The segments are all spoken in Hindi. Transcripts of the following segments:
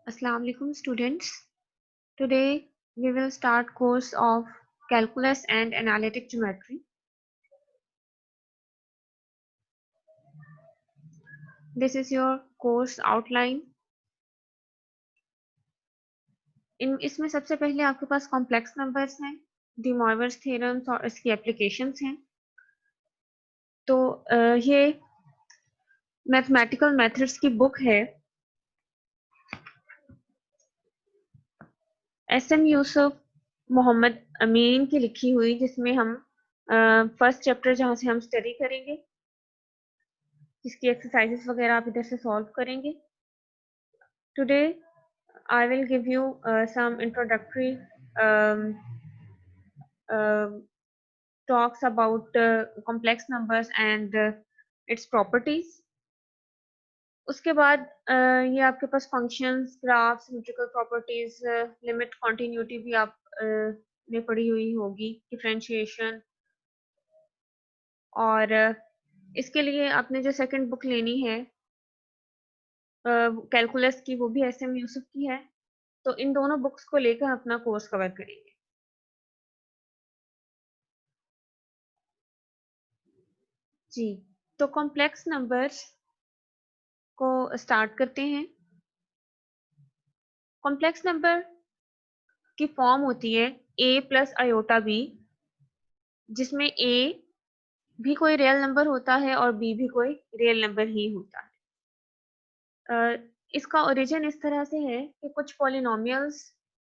Assalamu alaikum students. Today we will start course of calculus and analytic geometry. This is your course outline. इसमें सबसे पहले आपके पास कॉम्प्लेक्स नंबर्स हैं, डी मॉइवर्स थ्योरम्स और इसकी एप्लीकेशंस हैं। तो ये मैथमेटिकल मेथड्स की बुक है, एसएम यूसुफ मोहम्मद अमीन की लिखी हुई, जिसमें हम फर्स्ट चैप्टर जहाँ से हम स्टडी करेंगे, जिसकी एक्सरसाइजेस वगैरह आप इधर से सॉल्व करेंगे। Today I will give you some introductory um, talks about complex numbers and its properties. उसके बाद ये आपके पास functions, graph, symmetrical properties, limit, continuity भी आप ने पढ़ी हुई होगी, डिफरेंशिएशन। और इसके लिए आपने जो सेकंड बुक लेनी है कैलकुलस की, वो भी एसएम यूसुफ की है। तो इन दोनों बुक्स को लेकर अपना कोर्स कवर करेंगे। जी, तो कॉम्प्लेक्स नंबर्स को स्टार्ट करते हैं। कॉम्प्लेक्स नंबर की फॉर्म होती है a प्लस आयोटा b, जिसमें a भी कोई रियल नंबर होता है और b भी कोई रियल नंबर ही होता है। इसका ओरिजिन इस तरह से है कि कुछ पॉलिनोमियल्स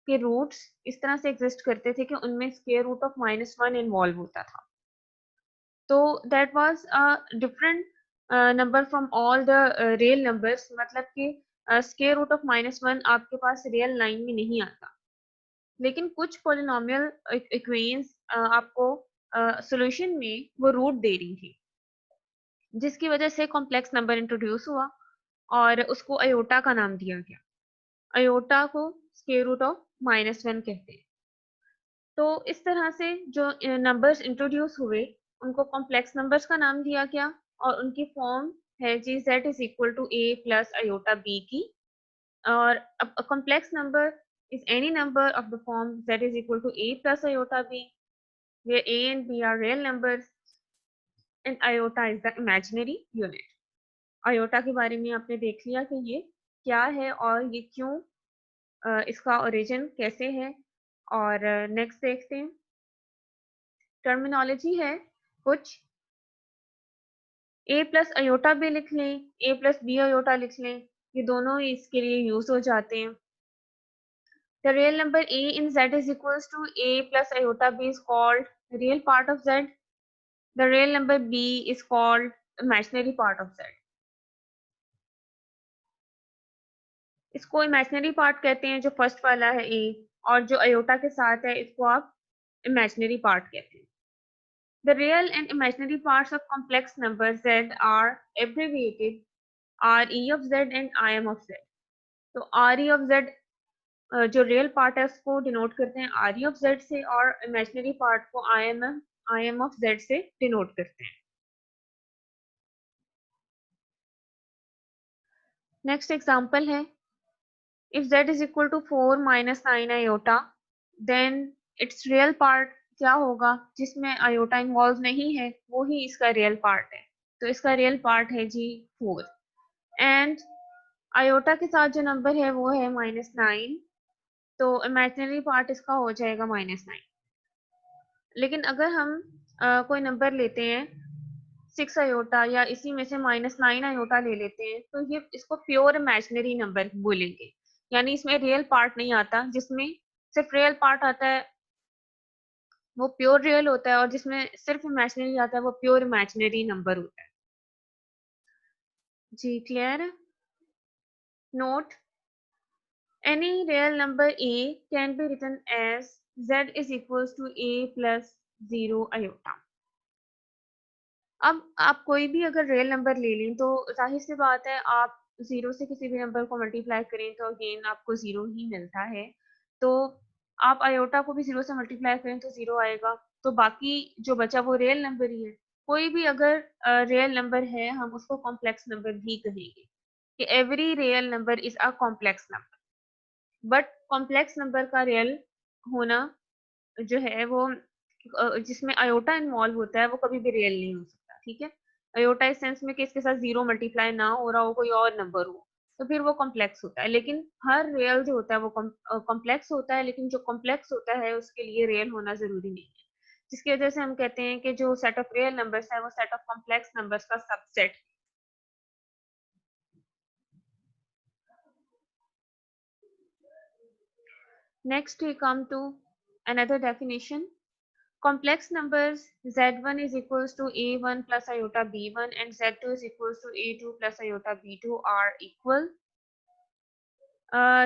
के रूट्स इस तरह से एग्जिस्ट करते थे कि उनमें स्क्वायर रूट ऑफ -1 इन्वॉल्व होता था। तो that was a different number from all the real numbers, मतलब कि स्क्वायर रूट ऑफ -1 आपके पास रियल लाइन में नहीं आता। लेकिन कुछ पॉलिनोमियल इक्वेशंस आपको सॉल्यूशन में वो रूट दे रही थी, जिसकी वजह से कॉम्प्लेक्स नंबर इंट्रोड्यूस हुआ और उसको अयोटा का नाम दिया गया। अयोटा को स्क्वायर रूट ऑफ -1 कहते हैं। तो इस तरह से जो नंबर्स इंट्रोड्यूस हुए उनको कॉम्प्लेक्स नंबर्स का नाम दिया गया और उनकी फॉर्म है जी z is equal to a plus iota b की। और a complex number is any number of the form z is equal to a plus iota b, where a and b are real numbers and iota is the imaginary unit. iota के बारे में आपने देख लिया कि ये क्या है और ये क्यों, इसका ओरिजिन कैसे है। और नेक्स्ट देखते हैं, टर्मिनोलॉजी है कुछ। a प्लस अयोटा भी लिख लें, a प्लस बी अयोटा लिख लें, ये दोनों इसके लिए यूज हो जाते हैं। The real number a in z is equals to a plus iota b is called real part of z. The real number b is called imaginary part of z. इसको imaginary part कहते हैं जो फर्स्ट वाला है a, और जो iota के साथ है इसको आप imaginary part कहते हैं। The real and imaginary parts of complex number z are abbreviated re of z and im of z. तो re of z जो रियल पार्ट है उसको डिनोट करते हैं आर ऑफ जेड से, और इमेजिनरी पार्ट को आई एम ऑफ जेड से डिनोट करते हैं। नेक्स्ट एग्जांपल है, if z is equal to 4 minus 9 iota, then it's real part क्या होगा, जिसमें आयोटा इन्वॉल्व नहीं है वो ही इसका रियल पार्ट है। तो इसका रियल पार्ट है जी 4, एंड आयोटा के साथ जो नंबर है वो है -9, तो इमेजिनरी पार्ट इसका हो जाएगा -9। लेकिन अगर हम कोई नंबर लेते हैं 6 आयोटा या इसी में से -9 आयोटा ले लेते हैं, तो ये इसको प्योर इमेजिनरी नंबर बोलेंगे, यानी इसमें रियल पार्ट नहीं आता। जिसमें सिर्फ रियल पार्ट आता है वो प्योर रियल होता है, और जिसमें सिर्फ इमेजिनरी आता है वो प्योर इमेजिनरी नंबर होता है। जी clear? Note, any real number a can be written as z is equals to a plus 0 iota. अब आप कोई भी अगर रियल नंबर ले लें तो जाहिर सी बात है, आप 0 से किसी भी नंबर को मल्टीप्लाई करें तो अगेन आपको 0 ही मिलता है। तो आप आयोटा को भी 0 से मल्टीप्लाई करें तो 0 आएगा, तो बाकी जो बचा वो रियल नंबर ही है। कोई भी अगर रियल नंबर है हम उसको कॉम्प्लेक्स नंबर भी कहेंगे, कि every real number is a complex number. But complex number का रियल होना जो है वो जिसमें अयोटा इन्वॉल्व होता है वो कभी भी रियल नहीं हो सकता, ठीक है। अयोटा इस सेंस में कि इसके साथ जीरो मल्टीप्लाई ना हो रहा हो, कोई और नंबर हो, तो फिर वो कॉम्प्लेक्स होता है। लेकिन हर रियल जो होता है वो कॉम्प्लेक्स होता है, लेकिन जो कॉम्प्लेक्स होता है उसके लिए रियल होना जरूरी नहीं है, जिसकी वजह से हम कहते हैं कि जो सेट ऑफ रियल नंबर्स है वो सेट ऑफ कॉम्प्लेक्स नंबर्स का subset. Next we come to another definition. Complex numbers z1 is equals to a1 plus iota b1 and z2 is equals to a2 plus iota b2 are equal.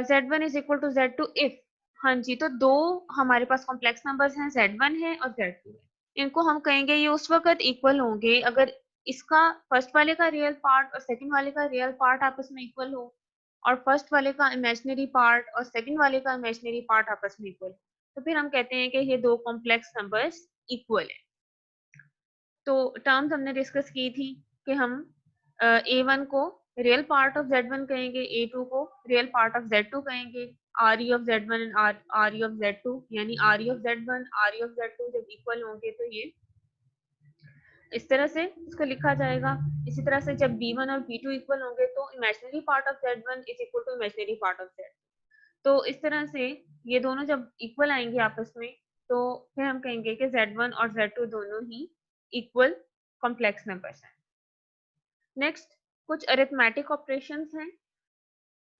z1 is equal to z2 if, हाँ जी, तो दो हमारे पास कॉम्प्लेक्स नंबर्स हैं, z1 है और z2 है। इनको हम कहेंगे ये उस वक्त इक्वल होंगे अगर इसका फर्स्ट वाले का रियल पार्ट और सेकंड वाले का रियल पार्ट आपस में इक्वल हो, और फर्स्ट वाले का इमेजिनरी पार्ट और सेकंड वाले का इमेजिनरी पार्ट आपस में इक्वल हो, तो फिर हम कहते हैं कि ये दो कॉम्प्लेक्स नंबर्स इक्वल है। तो टर्म्स हमने डिस्कस की थी कि हम a1 को रियल पार्ट ऑफ z1 कहेंगे, a2 को रियल पार्ट ऑफ z2 कहेंगे, re of z1 and re of z2, यानी re of z1 re of z2 जब इक्वल होंगे तो ये इस तरह से इसको लिखा जाएगा। इसी तरह से जब b1 और b2 इक्वल होंगे तो imaginary part of z1 is equal to imaginary part of z, तो इस तरह से ये दोनों जब इक्वल आएंगे आपस में तो फिर हम कहेंगे कि z1 और z2 दोनों ही इक्वल कॉम्प्लेक्स नंबर्स हैं। नेक्स्ट कुछ अरिथमेटिक ऑपरेशंस हैं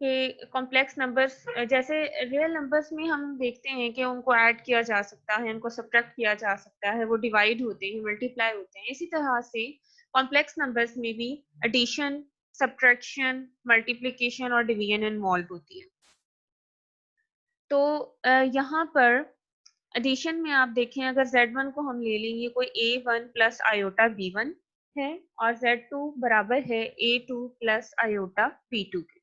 कि कॉम्प्लेक्स नंबर्स जैसे रियल नंबर्स में हम देखते हैं कि उनको ऐड किया जा सकता है, उनको सब्ट्रैक्ट किया जा सकता है, वो डिवाइड होते हैं, मल्टीप्लाई होते हैं। इसी तरह से कॉम्प्लेक्स नंबर्स में भी एडिशन, सब्ट्रैक्शन, मल्टीप्लिकेशन और डिवीजन इन्वॉल्व होती है। तो यहाँ पर एडिशन में आप देखें, अगर z1 को हम ले लेंगे, कोई a1 प्लस आयोटा b1 है और z2 बराबर है a2 प्लस आयोटा b2 के,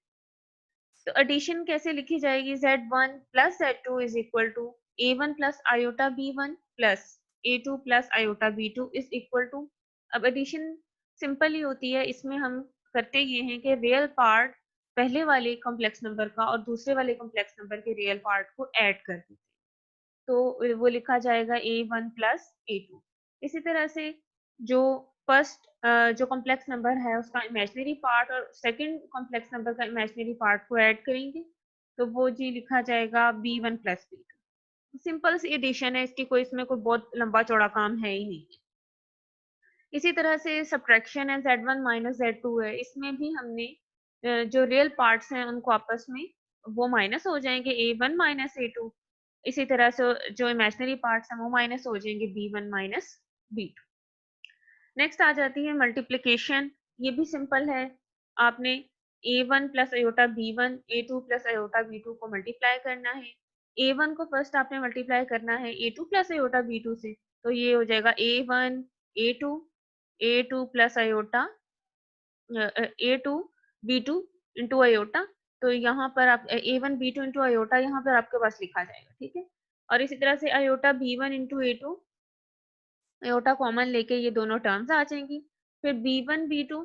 तो एडिशन कैसे लिखी जाएगी? z1 plus z2 is equal to a1 plus iota b1 plus a2 plus iota b2 is equal to, अब एडिशन सिंपल ही होती है, इसमें हम करते ये हैं कि रियल पार्ट पहले वाले कॉम्प्लेक्स नंबर का और दूसरे वाले कॉम्प्लेक्स नंबर के रियल पार्ट को ऐड कर देते हैं, तो वो लिखा जाएगा a1 प्लस a2। इसी तरह से जो फर्स्ट जो कॉम्प्लेक्स नंबर है उसका इमेजिनरी पार्ट और सेकंड कॉम्प्लेक्स नंबर का इमेजिनरी पार्ट को ऐड करेंगे तो वो जी लिखा जाएगा b1 प्लस b2। सिंपल सी एडिशन है, इसकी कोई इसमें कोई बहुत लंबा चौड़ा काम है ही नहीं। इसी तरह से सब्ट्रैक्शन है, z1 माइनस z2 है, इसमें भी हमने जो रियल पार्ट्स हैं उनको आपस में वो माइनस हो जाएंगे, a1 माइनस a2। इसी तरह से जो इमेजिनरी पार्ट्स हैं वो माइनस हो जाएंगे, b1 माइनस b2। नेक्स्ट आ जाती है मल्टीप्लिकेशन, ये भी सिंपल है, आपने a1 plus iota b1 a2 plus iota b2 को मल्टीप्लाई करना है। a1 को फर्स्ट आपने मल्टीप्लाई करना है a2 प्लस अयोटा b2 से, तो ये हो जाएगा a1 a2 a2 plus aorta a2 b2 into aorta, तो यहाँ पर आप a1 b2 इंटू अयोटा यहाँ पर आपके पास लिखा जाएगा, ठीक है। और इसी तरह से aorta b1 into a2, aorta common लेके ये दोनों टर्म्स आ जाएंगी, फिर b1 b2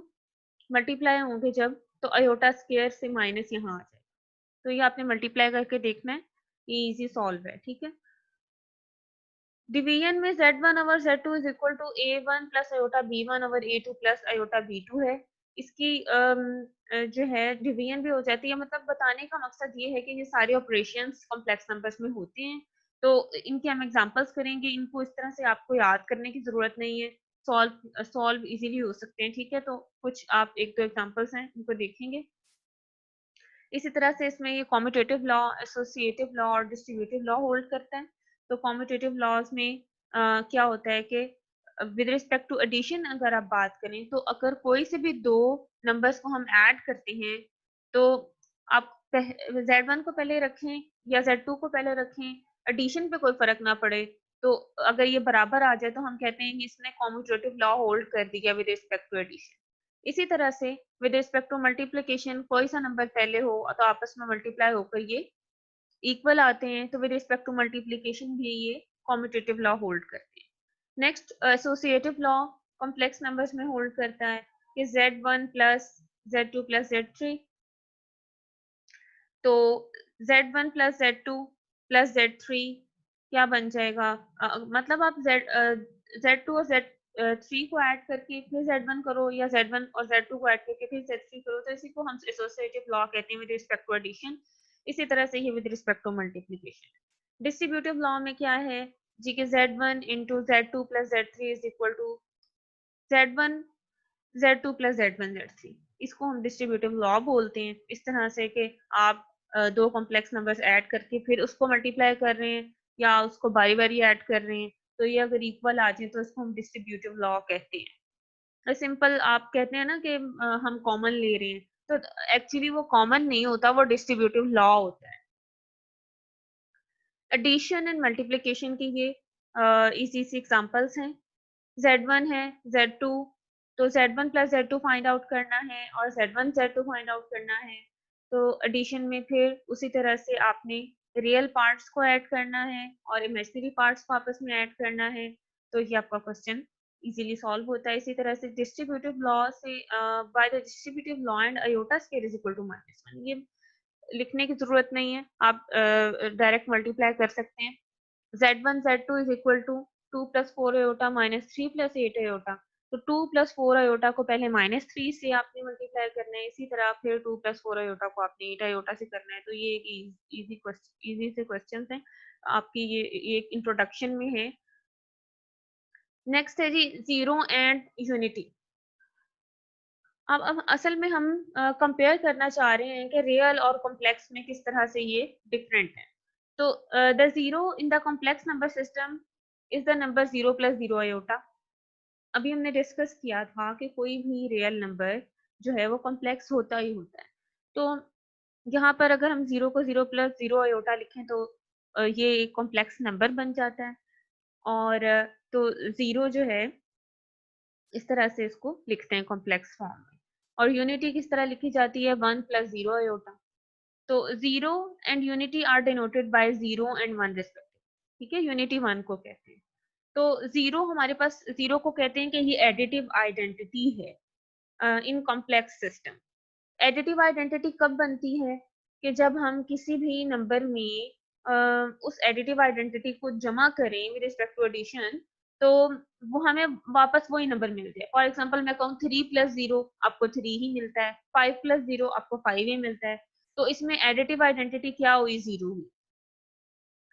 मल्टीप्लाई होंगे जब, तो अयोटा स्क्वायर से माइनस यहाँ आ जाएगा, तो ये आपने मल्टीप्लाई करके देखना है, ये इजी सॉल्व है, ठीक है। डिवीजन में z1 over z2 is equal to a1 plus iota b1 over a2 plus iota b2 है। इसकी जो है डिवीजन भी हो जाती है, मतलब बताने का मकसद ये है कि ये सारे ऑपरेशंस कॉम्प्लेक्स नंबर्स में होते हैं, तो इनके हम एग्जांपल्स करेंगे, इनको इस तरह से आपको याद करने की जरूरत नहीं है, सॉल्व इजीली हो सकते हैं, ठीक है। तो कुछ आप एक दो एग्जांपल्स हैं इनको देखेंगे। इसी तरह से इसमें ये कॉम्यूटेटिव लॉ, एसोसिएटिव लॉ और डिस्ट्रीब्यूटिव लॉ होल्ड करता है। तो कॉम्यूटेटिव लॉज में क्या होता है कि विद रिस्पेक्ट टू एडिशन अगर आप बात करें तो अगर कोई से भी दो नंबर्स को हम ऐड करते हैं तो आप z1 को पहले रखें या z2 को पहले रखें, एडिशन पे कोई फर्क ना पड़े, तो अगर ये बराबर आ जाए तो हम कहते हैं कि इसने कॉम्यूटेटिव लॉ होल्ड कर दिया विद रिस्पेक्ट टू एडिशन। इसी तरह से विद रिस्पेक्ट टू मल्टीप्लिकेशन कोई सा नंबर पहले हो तो आपस में मल्टीप्लाई होकर ये इक्वल आते हैं, तो विद रिस्पेक्ट टू मल्टीप्लिकेशन भी ये कॉम्यूटेटिव लॉ होल्ड करते हैं। Next associative law complex numbers में होल्ड करता है कि z1 plus z2 plus z3, तो Z1 plus Z2 plus Z3 क्या बन जाएगा? मतलब आप Z2 और Z3 को ऐड करके फिर Z1 करो, या Z1 और Z2 को ऐड करके फिर Z3 करो, तो इसी को हम एसोसिएटिव लॉ कहते हैं विद रिस्पेक्ट टू एडिशन। इसी तरह से ही with respect to multiplication. Distributive law में क्या है जी के Z1 into Z2 plus Z3 is equal to Z1 Z2 plus Z1 Z3। इसको हम डिस्ट्रीब्यूटिव लॉ बोलते हैं। इस तरह से कि आप दो कॉम्प्लेक्स नंबर्स ऐड करके फिर उसको मल्टीप्लाई कर रहे हैं या उसको बारी बारी ऐड कर रहे हैं, तो ये अगर इक्वल आ जाए तो इसको हम डिस्ट्रीब्यूटिव लॉ कहते हैं। सिंपल आप कहते हैं ना कि हम कॉमन ले रहे हैं, तो एक्चुअली वो कॉमन नहीं होता, वो डिस्ट्रीब्यूटिव लॉ होता है। एडिशन एंड मल्टीप्लिकेशन की ये इजी सी एग्जांपल्स हैं। Z1 है, Z2, तो Z1 plus Z2 find out करना है और Z1 Z2 फाइंड आउट करना है। तो एडिशन में फिर उसी तरह से आपने रियल पार्ट्स को ऐड करना है और इमेजिनरी पार्ट्स को आपस में ऐड करना है, तो ये आपका क्वेश्चन इजीली सॉल्व होता है। इसी तरह से डिस्ट्रीब्यूटिव लॉ से by the distributive law and iota square is equal to -1, ये लिखने की जरूरत नहीं है, आप डायरेक्ट मल्टीप्लाई कर सकते हैं। Z1 Z2 is equal to 2 plus 4 iota minus 3 plus 8 iota। तो 2 plus 4 iota को पहले -3 से आपने मल्टीप्लाई करना है, इसी तरह फिर 2 plus 4 iota को आपने 8 iota से करना है। तो ये एक इजी से क्वेश्चन हैं आपकी, ये एक इंट्रोडक्शन में है। नेक्स्ट है जी जीरो एंड यूनिटी। अब असल में हम कंपेयर करना चाह रहे हैं कि रियल और कॉम्प्लेक्स में किस तरह से ये डिफरेंट है। तो the zero in the complex number system is the number 0 plus 0 iota. अभी हमने डिस्कस किया था कि कोई भी रियल नंबर जो है वो कॉम्प्लेक्स होता ही होता है। तो यहाँ पर अगर हम 0 को 0 प्लस 0 आयोटा लिखें तो ये एक कॉम्प्लेक्स नंबर बन जाता है। और तो 0 जो है इस तरह से इसको लिखते हैं कॉम्प्लेक्स फॉर्म में। और यूनिटी किस तरह लिखी जाती है? 1 प्लस 0 आयोटा। तो 0 and unity are denoted by 0 and 1 respective. ठीक है, यूनिटी 1 को कहते हैं। तो 0 हमारे पास, 0 को कहते हैं कि ये एडिटिव आइडेंटिटी है in complex system. Additive identity कब बनती है? कि जब हम किसी भी नंबर में उस एडिटिव आइडेंटिटी को जमा करें विद रिस्पेक्ट टू एडिशन, तो वो हमें वापस वही नंबर मिल जाए। फॉर एग्जांपल मैं कहूँ 3 प्लस 0 आपको 3 ही मिलता है, 5 प्लस 0 आपको 5 ही मिलता है। तो इसमें एडिटिव आइडेंटिटी क्या हुई? 0 हुई।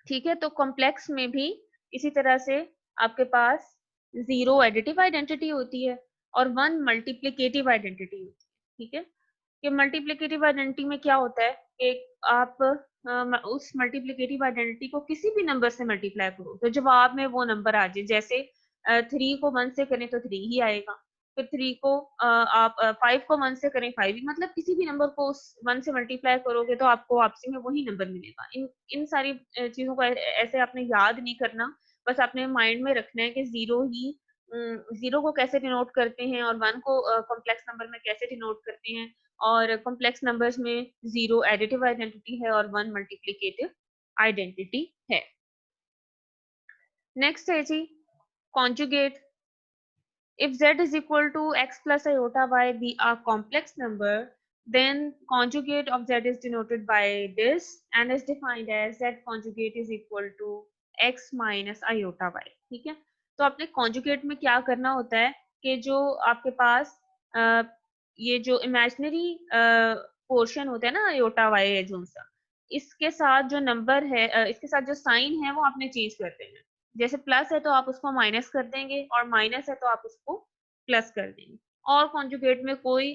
ठीक है, तो कॉम्प्लेक्स में भी इसी तरह से आपके पास 0 एडिटिव आइडेंटिटी होती है और 1 मल्टीप्लिकेटिव आइडेंटिटी होती है। ठीक है, कि मल्टीप्लिकेटिव आइडेंटिटी में क्या होता है कि आप उस मल्टीप्लिकेटिव आइडेंटिटी को किसी भी नंबर से मल्टीप्लाई करो तो जवाब में वो नंबर आ जाए। जैसे 3 को 1 से करें तो 3 ही आएगा, फिर 3 को आप 5 को 1 से करें 5 ही, मतलब किसी भी नंबर को उस 1 से मल्टीप्लाई करोगे तो आपको वापसी में वही नंबर मिलेगा। इन सारी चीजों को ऐसे आपने याद नहीं करना, बस आपने माइंड में रखना है कि 0 को कैसे डिनोट करते हैं और 1 को कॉम्प्लेक्स नंबर में कैसे डिनोट करते हैं। और कॉम्प्लेक्स नंबर्स में 0 एडिटिव आइडेंटिटी है और 1 मल्टीप्लिकेटिव आइडेंटिटी है। नेक्स्ट है z conjugate. If z is equal to x plus iota y be a complex number, then conjugate of z is denoted by this and is defined as z conjugate is equal to x minus iota y। ठीक है, तो आपने कॉन्जुगेट में क्या करना होता है कि जो आपके पास ये जो इमेजिनरी पोर्शन होता है ना आयोटा वाई है जो सा, इसके साथ जो नंबर है इसके साथ जो साइन है वो आपने चेंज कर देना। जैसे प्लस है तो आप उसको माइनस कर देंगे और माइनस है तो आप उसको प्लस कर देंगे। और कॉन्जुगेट में कोई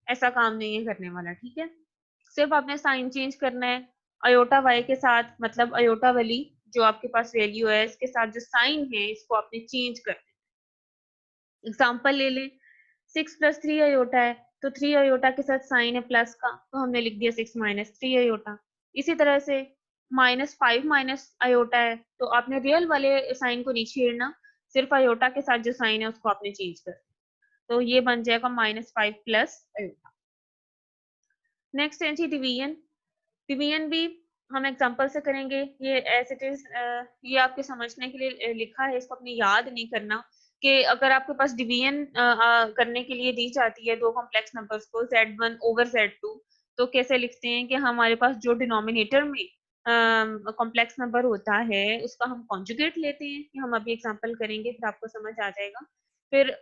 ऐसा काम नहीं है करने वाला। ठीक है, सिर्फ आपने साइन चेंज करना है। अयोटा वाई के साथ मतलब अयोटा वाली जो आपके पास वैल्यू है इसके साथ जो साइन है इसको आपने चेंज कर देना। एग्जाम्पल ले लें, 6 प्लस 3 अयोटा है तो 3 अयोटा के साथ साइन है प्लस का, तो हमने लिख दिया 6 माइनस 3 अयोटा। इसी तरह से -5 माइनस अयोटा है तो आपने रियल वाले साइन को नहीं छेड़ना, सिर्फ अयोटा के साथ जो साइन है उसको आपने चेंज कर, तो ये बन जाएगा -5 प्लस अयोटा। नेक्स्ट है जी डिवीजन। डिवीजन भी हम एग्जांपल से करेंगे। ये एज इट इज ये आपके समझने के लिए लिखा है, इसको अपनी याद नहीं करना कि अगर आपके पास डिवीजन करने के लिए दी जाती है दो कॉम्प्लेक्स नंबर्स को Z1 ओवर Z2, तो कैसे लिखते हैं कि हमारे पास जो डिनोमिनेटर में कॉम्प्लेक्स नंबर होता है उसका हम कॉन्जुगेट लेते हैं, कि हम अभी एग्जांपल करेंगे फिर आपको समझ आ जाएगा, फिर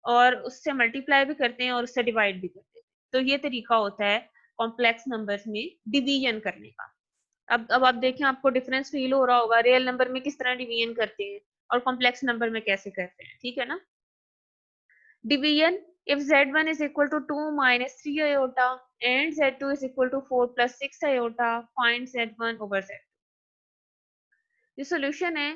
और उससे मल्टीप्लाई भी करते हैं और उससे डिवाइड भी करते हैं। तो ये तरीका होता है कॉम्प्लेक्स नंबर्स में डिवीजन करने का। अब आप देखें, आपको डिफरेंस फील हो रहा होगा रियल नंबर में किस तरह डिवीजन करते हैं और कॉम्प्लेक्स नंबर में कैसे करते हैं, ठीक है ना। Division, if z1 is equal to 2 minus 3 iota and z2 is equal to 4 plus 6 iota, find z1 over z2। ये सॉल्यूशन है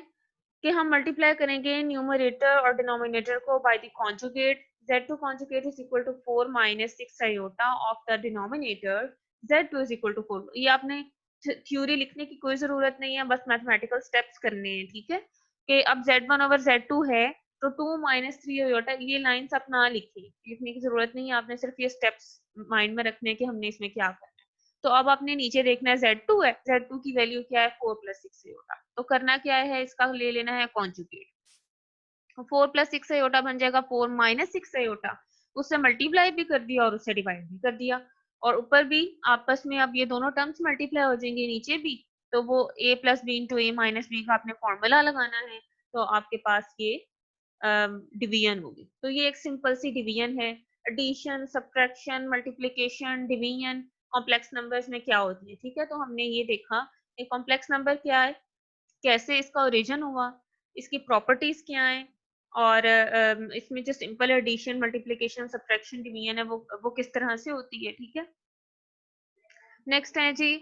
कि हम मल्टीप्लाई करेंगे न्यूमरेटर और डिनोमिनेटर को by the conjugate. z2 conjugate is equal to 4 minus 6 iota of the denominator, z2 is equal to 4। ये आपने थ्योरी लिखने की कोई जरूरत नहीं है, बस मैथमेटिकल स्टेप्स करने हैं, ठीक है। कि अब z1 over z2 है तो 2 minus 3 iota, ये लाइंस आप ना लिखिए, लिखने की जरूरत नहीं है, आपने सिर्फ ये स्टेप्स माइंड में रखने हैं कि हमने इसमें क्या करना है। तो अब आपने नीचे देखना है z2 है, z2 की वैल्यू क्या है 4 plus 6 iota, तो करना क्या है, इसका ले लेना है कॉन्जुगेट। 4 प्लस 6 आयोटा बन जाएगा 4 माइनस 6 आयोटा, उससे मल्टीप्लाई भी कर दिया और उससे डिवाइड भी कर दिया, और ऊपर भी आपस में अब ये दोनों टर्म्स मल्टीप्लाई हो जाएंगे नीचे भी, तो वो a plus B into A minus B का आपने फॉर्मूला लगाना है, तो आपके पास ये डिवीजन होगी। तो ये एक सिंपल सी डिवीजन है। Addition, subtraction, multiplication, division complex numbers में क्या होती है, ठीक है। तो हमने ये देखा कि कॉम्प्लेक्स नंबर क्या है, कैसे इसका ओरिजिन हुआ, इसकी प्रॉपर्टीज क्या है, और इसमें जो simple addition, multiplication, subtraction, division है वो किस तरह से होती है, ठीक है। नेक्स्ट है जी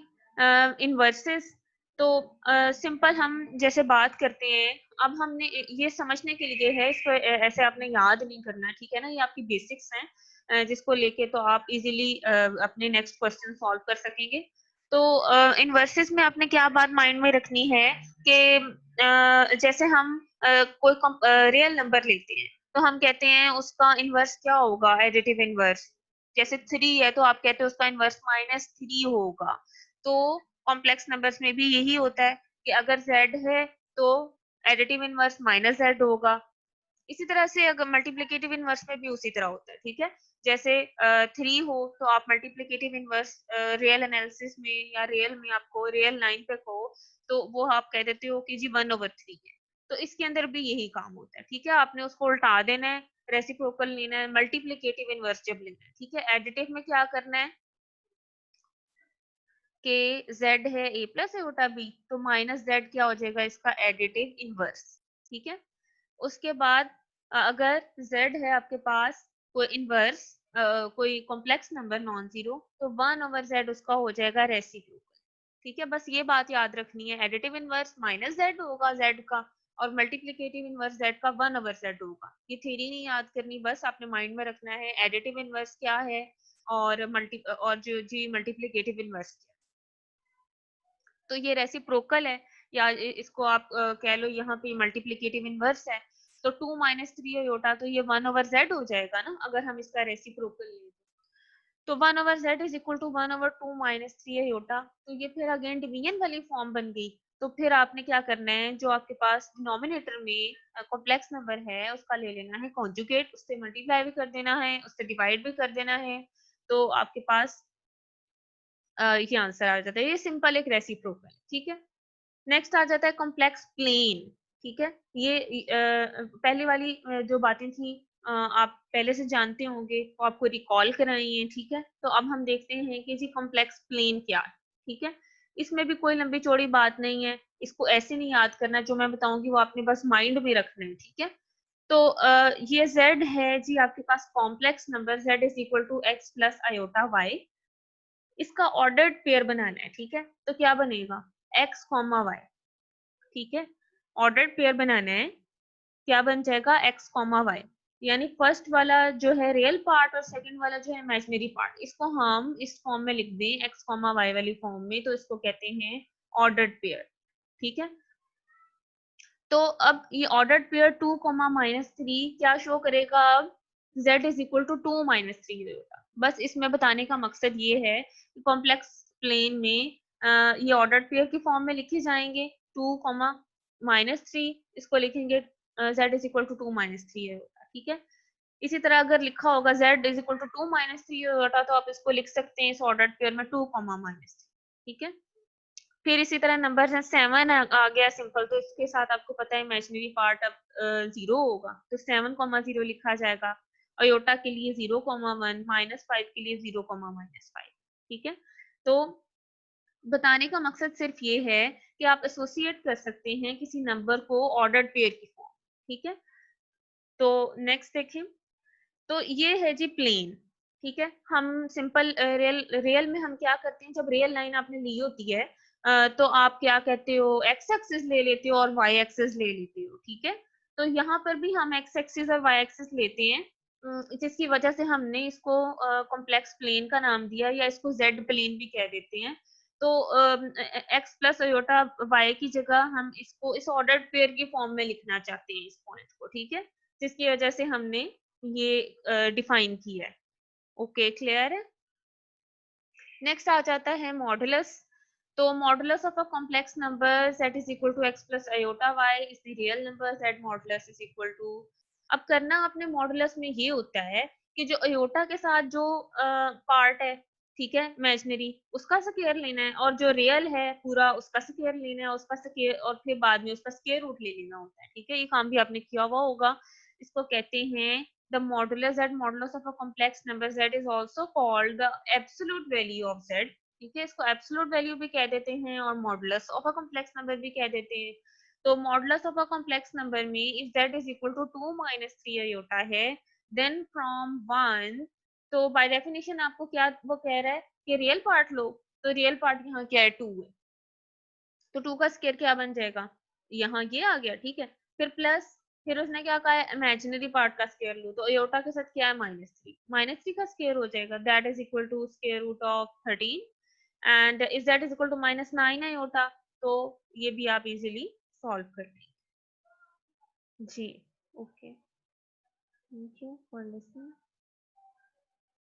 इनवर्सेस। तो सिंपल हम जैसे बात करते हैं, अब हमने ये समझने के लिए है, इसको ऐसे आपने याद नहीं करना, ठीक है ना, ये आपकी बेसिक्स हैं जिसको लेके तो आप इजीली अपने नेक्स्ट क्वेश्चन सॉल्व कर सकेंगे। तो इनवर्सेस में आपने क्या बात माइंड में रखनी है कि जैसे हम कोई रियल नंबर लेते हैं तो हम कहते हैं उसका इनवर्स क्या होगा, एडिटिव इनवर्स। जैसे 3 है तो आप कहते हो उसका इनवर्स -3 होगा। तो कॉम्प्लेक्स नंबर्स में भी यही होता है कि अगर z है तो एडिटिव इनवर्स -z होगा। इसी तरह से अगर मल्टीप्लिकेटिव इनवर्स में भी उसी तरह होता है, ठीक है। जैसे 3 हो तो आप मल्टीप्लिकेटिव इनवर्स रियल एनालिसिस में या रियल में आपको रियल लाइन पे हो तो वो आप कह देते हो कि जी 1/3 है। तो इसके अंदर भी यही काम होता है, ठीक है। आपने उसको उल्टा देना है, रेसिप्रोकल लेना है, मल्टीप्लिकेटिव इनवर्स जब लेना है, ठीक है। एडिटिव में क्या करना है कि z है a प्लस एटा b, तो माइनस z क्या हो जाएगा, इसका एडिटिव इनवर्स, ठीक है। उसके बाद अगर z है आपके पास कोई इनवर्स कोई कॉम्प्लेक्स नंबर नॉन जीरो, तो 1/z उसका हो जाएगा रेसिप्रोकल, ठीक है। बस ये बात याद रखनी है, एडिटिव इनवर्स -z होगा z का, और मल्टीप्लिकेटिव इनवर्स z का 1/z होगा। ये थ्योरी नहीं याद करनी, बस आपने माइंड में रखना है एडिटिव इनवर्स क्या है और जो जी मल्टीप्लिकेटिव इनवर्स क्या है। तो ये रेसिप्रोकल है, या इसको आप कह लो यहाँ पे मल्टीप्लिकेटिव इनवर्स है। तो 2 माइनस 3 आयोटा, तो ये 1/z हो जाएगा ना अगर हम इसका रेसिप्रोकल लें। तो 1/z is equal to 1/2 minus 3 iota. तो ये फिर अगेन डिवीजन वाली फॉर्म बन गई। तो फिर आपने क्या करना है, जो आपके पास डिनोमिनेटर में कॉम्प्लेक्स नंबर है उसका ले लेना है कॉन्जुगेट, उससे मल्टीप्लाई भी कर देना है, उससे डिवाइड भी कर देना है, तो आपके पास ये आंसर आ जाता है। ये सिंपल एक रेसिप्रोकल, ठीक है। नेक्स्ट आ जाता है कॉम्प्लेक्स प्लेन, ठीक है। ये पहली वाली जो बातें थी आप पहले से जानते होंगे, वो आपको रिकॉल कराई हैं, ठीक है। तो अब हम देखते हैं कि जी कॉम्प्लेक्स प्लेन क्या है, ठीक है। इसमें भी कोई लंबी चौड़ी बात नहीं है, इसको ऐसे नहीं याद करना, जो मैं बताऊंगी वो आपने बस माइंड में रखना है, ठीक है। तो ये z है जी आपके पास complex number, z is equal to x plus iota y. इसका ऑर्डर्ड पेयर बनाना है, ठीक है। तो क्या बनेगा, x कॉमा वाई, ठीक है। ऑर्डर्ड पेयर बनाना है, क्या बन जाएगा, x कॉमा वाई, यानी फर्स्ट वाला जो है रियल पार्ट और सेकंड वाला जो है इमेजिनरी पार्ट, इसको हम इस फॉर्म में लिख दें x कॉमा वाई वाली फॉर्म में, तो इसको कहते हैं ऑर्डर्ड पेयर, ठीक है। तो अब ये ऑर्डर्ड पेयर 2 -3 क्या शो करेगा, अब z इज इक्वल टू 2 -3 होगा। बस इसमें बताने का मकसद ये है कि कॉम्प्लेक्स प्लेन में ये ऑर्डर्ड पेयर की फॉर्म में लिखे जाएंगे 2 -3, इसको लिखेंगे z इज इक्वल टू 2 -3 होगा, ठीक है। इसी तरह अगर लिखा होगा z is equal to 2 minus 3 iota, तो आप इसको लिख सकते हैं इस ऑर्डर पेयर में 2 कॉमा माइनस 3, ठीक है। फिर इसी तरह नंबर है 7 आ गया सिंपल, तो इसके साथ आपको पता है इमेजिनरी पार्ट अब 0 होगा, तो 7 कॉमा 0 लिखा जाएगा। अयोटा के लिए 0 कॉमा 1, -5 के लिए 0 कॉमा -5, ठीक है। तो बताने का मकसद सिर्फ ये है कि आप एसोसिएट कर सकते हैं किसी नंबर को ऑर्डर्ड पेयर की फॉर्म, ठीक है। तो नेक्स्ट देखें, तो ये है जी प्लेन, ठीक है। हम सिंपल रियल रियल में हम क्या करते हैं, जब रियल लाइन आपने ली होती है तो आप क्या कहते हो, एक्स एक्सिस ले लेते हो और वाई एक्सिस ले लेते हो, ठीक है। तो यहाँ पर भी हम एक्स एक्सिस और वाई एक्सिस लेते हैं, जिसकी वजह से हमने इसको कॉम्प्लेक्स प्लेन का नाम दिया, या इसको जेड प्लेन भी कह देते हैं। तो एक्स प्लस अयोटा वाई की जगह हम इसको इस ऑर्डर्ड पेयर की फॉर्म में लिखना चाहते हैं इस पॉइंट को, ठीक है, जिसकी वजह से हमने ये डिफाइन किया है। ओके, क्लियर है। नेक्स्ट आ जाता है मॉडुलस। तो modulus of a complex number z is equal to x plus iota y is the real number z modulus is equal to. अब करना अपने मॉडुलस में ये होता है कि जो अयोटा के साथ जो पार्ट है, ठीक है, इमेजिनरी, उसका स्क्वायर लेना है, और जो रियल है पूरा उसका स्क्वायर लेना है, उसका स्क्वायर, और फिर बाद में उसका स्क्वायर रूट ले लेना होता है, ठीक है। ये काम भी आपने किया हुआ होगा। इसको कहते हैं the modulus z modulus of a complex number z is also called the absolute value of z, ठीक है। इसको एब्सोल्यूट वैल्यू भी कह देते हैं और modulus of a complex number भी कह देते हैं। तो modulus of a complex number में if z is equal to 2 minus 3 iota है, देन फ्रॉम 1, तो बाय डेफिनेशन आपको क्या वो कह रहा है कि रियल पार्ट लो, तो रियल पार्ट यहाँ क्या है, 2 है, तो 2 का स्क्वायर क्या बन जाएगा, यहाँ ये आ गया, ठीक है। फिर प्लस, फिर उसने क्या कहा है, इमेजिनरी पार्ट का स्क्वायर लो, तो अयोटा के साथ क्या है, -3 का स्क्वायर हो जाएगा, that is equal to square root of 13, and is that is equal to -9 iota. तो ये भी आप इजीली सॉल्व कर लेंगे जी। Okay, thank you for listening.